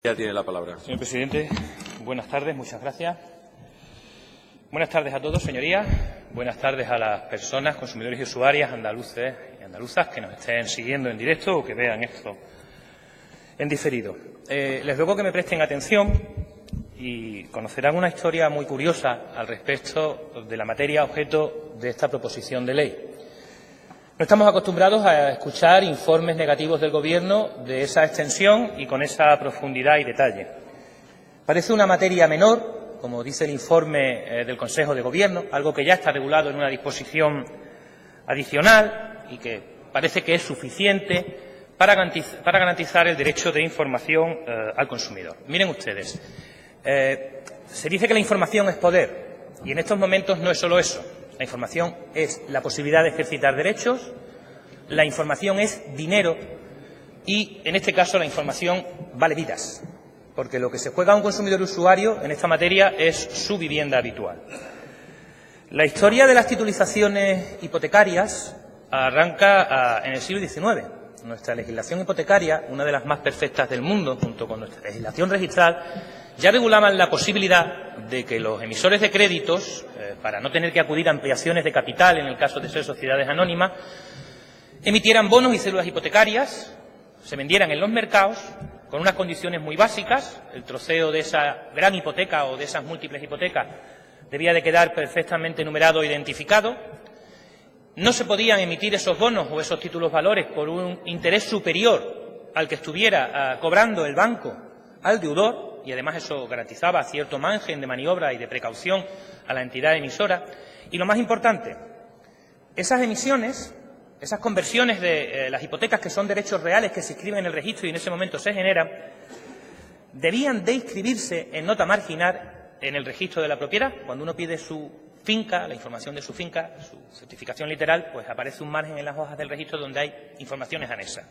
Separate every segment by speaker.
Speaker 1: Ya tiene la palabra.
Speaker 2: Señor presidente, buenas tardes, muchas gracias. Buenas tardes a todos, señorías. Buenas tardes a las personas, consumidores y usuarias andaluces y andaluzas que nos estén siguiendo en directo o que vean esto en diferido. Les ruego que me presten atención y conocerán una historia muy curiosa al respecto de la materia objeto de esta proposición de ley. No estamos acostumbrados a escuchar informes negativos del Gobierno de esa extensión y con esa profundidad y detalle. Parece una materia menor, como dice el informe del Consejo de Gobierno, algo que ya está regulado en una disposición adicional y que parece que es suficiente para garantizar el derecho de información al consumidor. Miren ustedes, se dice que la información es poder y en estos momentos no es solo eso. La información es la posibilidad de ejercitar derechos, la información es dinero y, en este caso, la información vale vidas, porque lo que se juega a un consumidor usuario en esta materia es su vivienda habitual. La historia de las titulizaciones hipotecarias arranca en el siglo XIX. Nuestra legislación hipotecaria, una de las más perfectas del mundo, junto con nuestra legislación registral, ya regulaban la posibilidad de que los emisores de créditos, para no tener que acudir a ampliaciones de capital en el caso de ser sociedades anónimas, emitieran bonos y cédulas hipotecarias, se vendieran en los mercados con unas condiciones muy básicas. El troceo de esa gran hipoteca o de esas múltiples hipotecas debía de quedar perfectamente numerado e identificado. No se podían emitir esos bonos o esos títulos valores por un interés superior al que estuviera cobrando el banco al deudor, y además eso garantizaba cierto margen de maniobra y de precaución a la entidad emisora. Y lo más importante, esas emisiones, esas conversiones de las hipotecas que son derechos reales que se inscriben en el registro y en ese momento se generan, debían de inscribirse en nota marginal en el registro de la propiedad. Cuando uno pide su finca, la información de su finca, su certificación literal, pues aparece un margen en las hojas del registro donde hay informaciones anexas.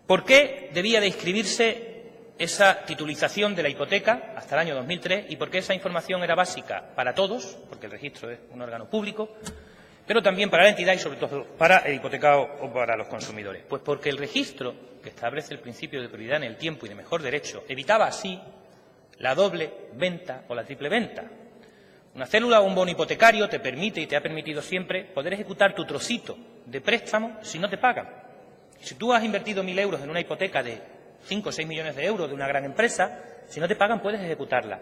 Speaker 2: ¿Por qué debía de inscribirse esa titulización de la hipoteca hasta el año 2003 y por qué esa información era básica para todos? Porque el registro es un órgano público, pero también para la entidad y sobre todo para el hipotecado o para los consumidores. Pues porque el registro, que establece el principio de prioridad en el tiempo y de mejor derecho, evitaba así la doble venta o la triple venta. Una célula o un bono hipotecario te permite y te ha permitido siempre poder ejecutar tu trocito de préstamo si no te pagan. Si tú has invertido 1.000 euros en una hipoteca de 5 o 6 millones de euros de una gran empresa, si no te pagan puedes ejecutarla.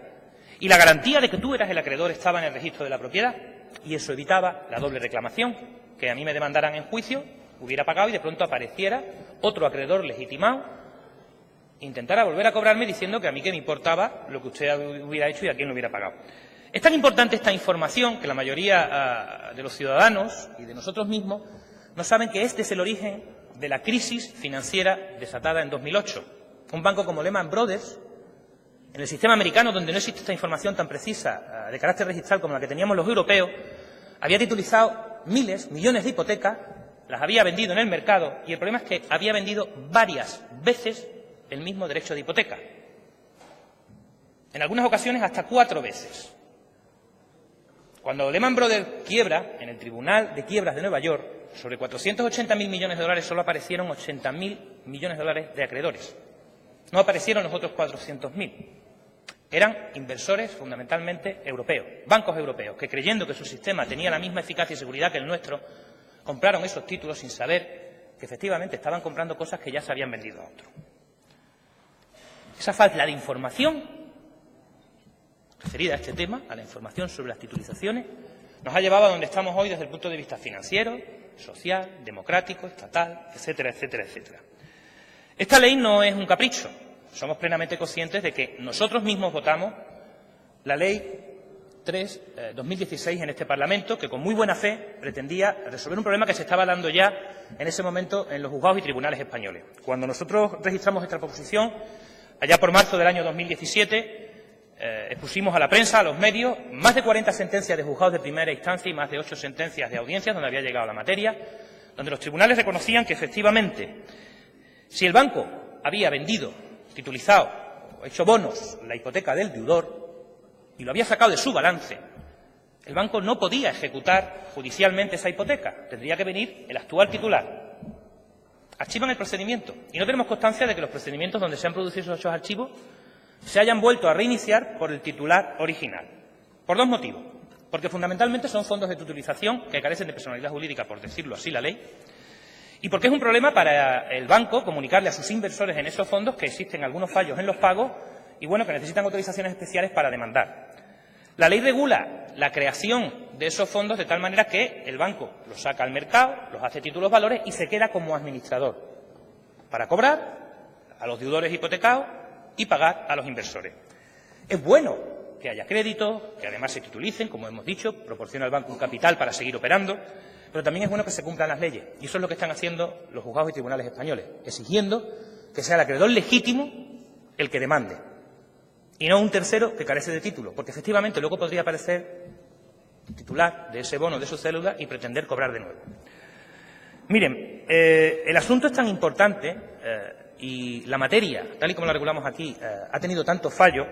Speaker 2: Y la garantía de que tú eras el acreedor estaba en el registro de la propiedad y eso evitaba la doble reclamación, que a mí me demandaran en juicio, hubiera pagado y de pronto apareciera otro acreedor legitimado, intentara volver a cobrarme diciendo que a mí que me importaba lo que usted hubiera hecho y a quién lo hubiera pagado. Es tan importante esta información que la mayoría de los ciudadanos y de nosotros mismos no saben que este es el origen de la crisis financiera desatada en 2008. Un banco como Lehman Brothers, en el sistema americano, donde no existe esta información tan precisa de carácter registral como la que teníamos los europeos, había titulizado miles, millones de hipotecas, las había vendido en el mercado y el problema es que había vendido varias veces el mismo derecho de hipoteca. En algunas ocasiones hasta 4 veces. Cuando Lehman Brothers quiebra, en el Tribunal de Quiebras de Nueva York, sobre 480.000 millones de dólares solo aparecieron 80.000 millones de dólares de acreedores. No aparecieron los otros 400.000. Eran inversores fundamentalmente europeos, bancos europeos, que creyendo que su sistema tenía la misma eficacia y seguridad que el nuestro, compraron esos títulos sin saber que efectivamente estaban comprando cosas que ya se habían vendido a otros. Esa falta de información referida a este tema, a la información sobre las titulizaciones, nos ha llevado a donde estamos hoy desde el punto de vista financiero, social, democrático, estatal, etcétera, etcétera, etcétera. Esta ley no es un capricho. Somos plenamente conscientes de que nosotros mismos votamos la Ley 3/2016 en este Parlamento, que con muy buena fe pretendía resolver un problema que se estaba dando ya en ese momento en los juzgados y tribunales españoles. Cuando nosotros registramos esta proposición, allá por marzo del año 2017, expusimos a la prensa, a los medios, más de 40 sentencias de juzgados de primera instancia y más de 8 sentencias de audiencias donde había llegado la materia, donde los tribunales reconocían que efectivamente, si el banco había vendido, titulizado o hecho bonos la hipoteca del deudor y lo había sacado de su balance, el banco no podía ejecutar judicialmente esa hipoteca, tendría que venir el actual titular archivan el procedimiento. Y no tenemos constancia de que los procedimientos donde se han producido esos archivos se hayan vuelto a reiniciar por el titular original. Por dos motivos. Porque fundamentalmente son fondos de tutelización que carecen de personalidad jurídica, por decirlo así la ley, y porque es un problema para el banco comunicarle a sus inversores en esos fondos que existen algunos fallos en los pagos y, bueno, que necesitan autorizaciones especiales para demandar. La ley regula la creación de esos fondos de tal manera que el banco los saca al mercado, los hace títulos valores y se queda como administrador para cobrar a los deudores hipotecados y pagar a los inversores. Es bueno que haya créditos, que además se titulicen, como hemos dicho, proporciona al banco un capital para seguir operando, pero también es bueno que se cumplan las leyes. Y eso es lo que están haciendo los juzgados y tribunales españoles, exigiendo que sea el acreedor legítimo el que demande, y no un tercero que carece de título, porque efectivamente luego podría aparecer titular de ese bono, de su cédula, y pretender cobrar de nuevo. Miren, el asunto es tan importante y la materia, tal y como la regulamos aquí, ha tenido tantos fallos,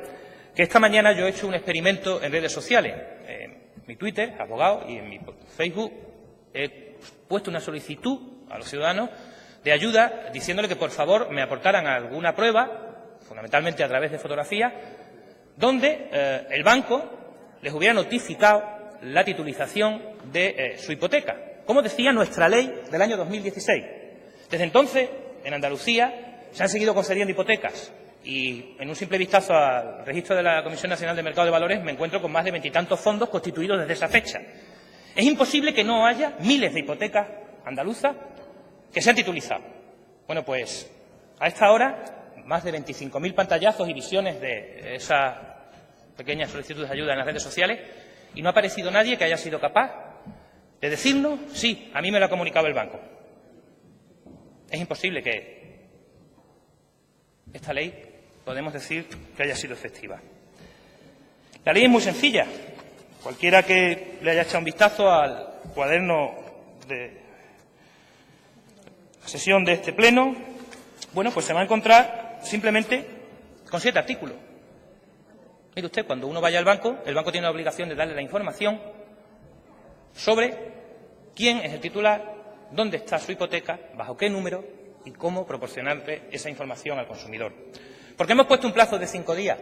Speaker 2: que esta mañana yo he hecho un experimento en redes sociales. En mi Twitter, abogado, y en mi Facebook he puesto una solicitud a los ciudadanos de ayuda, diciéndole que por favor me aportaran alguna prueba, fundamentalmente a través de fotografía, donde el banco les hubiera notificado la titulización de su hipoteca, como decía nuestra ley del año 2016. Desde entonces, en Andalucía, se han seguido concediendo hipotecas y en un simple vistazo al registro de la Comisión Nacional del Mercado de Valores me encuentro con más de 20 y tantos fondos constituidos desde esa fecha. Es imposible que no haya miles de hipotecas andaluzas que se han titulizado. Bueno, pues a esta hora, más de 25.000 pantallazos y visiones de esa pequeña solicitud de ayuda en las redes sociales, y no ha aparecido nadie que haya sido capaz de decirnos, sí, a mí me lo ha comunicado el banco. Es imposible que esta ley podemos decir que haya sido efectiva. La ley es muy sencilla. Cualquiera que le haya echado un vistazo al cuaderno de sesión de este pleno, bueno, pues se va a encontrar simplemente con 7 artículos. Mire usted, cuando uno vaya al banco, el banco tiene la obligación de darle la información sobre quién es el titular, dónde está su hipoteca, bajo qué número y cómo proporcionarle esa información al consumidor. ¿Por qué hemos puesto un plazo de 5 días?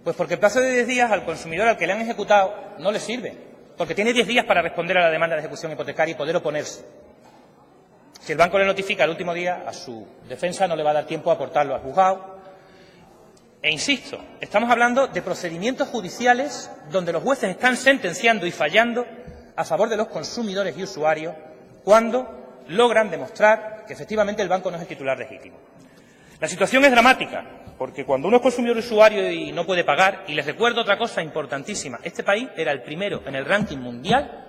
Speaker 2: Pues porque el plazo de 10 días al consumidor al que le han ejecutado no le sirve, porque tiene 10 días para responder a la demanda de ejecución hipotecaria y poder oponerse. Si el banco le notifica el último día, a su defensa no le va a dar tiempo a aportarlo al juzgado. E insisto, estamos hablando de procedimientos judiciales donde los jueces están sentenciando y fallando a favor de los consumidores y usuarios cuando logran demostrar que efectivamente el banco no es el titular legítimo. La situación es dramática, porque cuando uno es consumidor y usuario y no puede pagar, y les recuerdo otra cosa importantísima, este país era el primero en el ranking mundial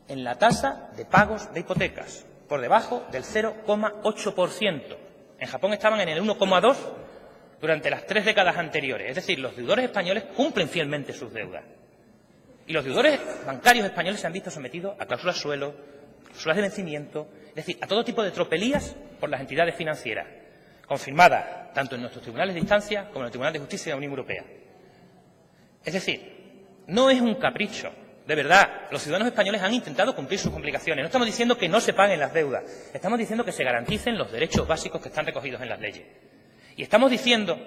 Speaker 2: en la tasa de pagos de hipotecas, por debajo del 0,8%. En Japón estaban en el 1,2% durante las 3 décadas anteriores. Es decir, los deudores españoles cumplen fielmente sus deudas. Y los deudores bancarios españoles se han visto sometidos a cláusulas suelo, cláusulas de vencimiento, es decir, a todo tipo de tropelías por las entidades financieras, confirmadas tanto en nuestros tribunales de instancia como en el Tribunal de Justicia de la Unión Europea. Es decir, no es un capricho. De verdad, los ciudadanos españoles han intentado cumplir sus obligaciones. No estamos diciendo que no se paguen las deudas, estamos diciendo que se garanticen los derechos básicos que están recogidos en las leyes. Y estamos diciendo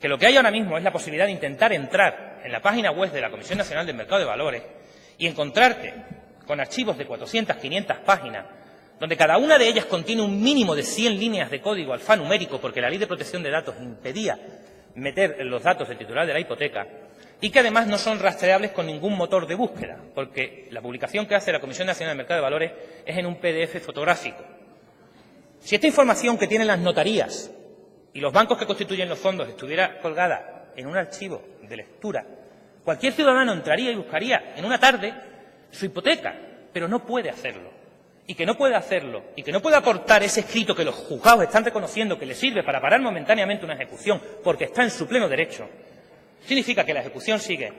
Speaker 2: que lo que hay ahora mismo es la posibilidad de intentar entrar en la página web de la Comisión Nacional del Mercado de Valores y encontrarte con archivos de 400, 500 páginas, donde cada una de ellas contiene un mínimo de 100 líneas de código alfanumérico, porque la Ley de Protección de Datos impedía meter los datos del titular de la hipoteca, y que además no son rastreables con ningún motor de búsqueda, porque la publicación que hace la Comisión Nacional del Mercado de Valores es en un PDF fotográfico. Si esta información que tienen las notarías y los bancos que constituyen los fondos estuviera colgada en un archivo de lectura, cualquier ciudadano entraría y buscaría en una tarde su hipoteca, pero no puede hacerlo. Y que no puede hacerlo, y que no puede aportar ese escrito que los juzgados están reconociendo que le sirve para parar momentáneamente una ejecución porque está en su pleno derecho, significa que la ejecución sigue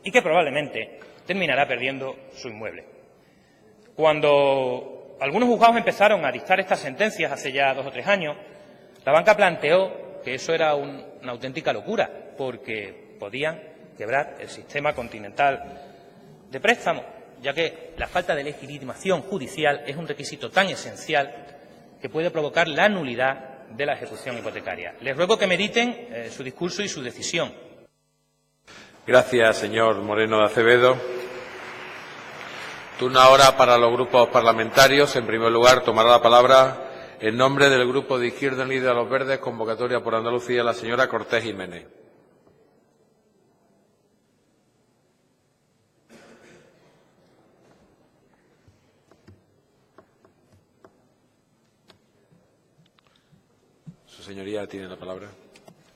Speaker 2: y que probablemente terminará perdiendo su inmueble. Cuando algunos juzgados empezaron a dictar estas sentencias hace ya 2 o 3 años, la banca planteó que eso era una auténtica locura, porque podían quebrar el sistema continental de préstamos, ya que la falta de legitimación judicial es un requisito tan esencial que puede provocar la nulidad de la ejecución hipotecaria. Les ruego que mediten su discurso y su decisión.
Speaker 1: Gracias, señor Moreno de Acevedo. Turno ahora para los grupos parlamentarios. En primer lugar, tomará la palabra en nombre del Grupo de Izquierda Unida a los Verdes, convocatoria por Andalucía, la señora Cortés Jiménez. Su señoría tiene la palabra.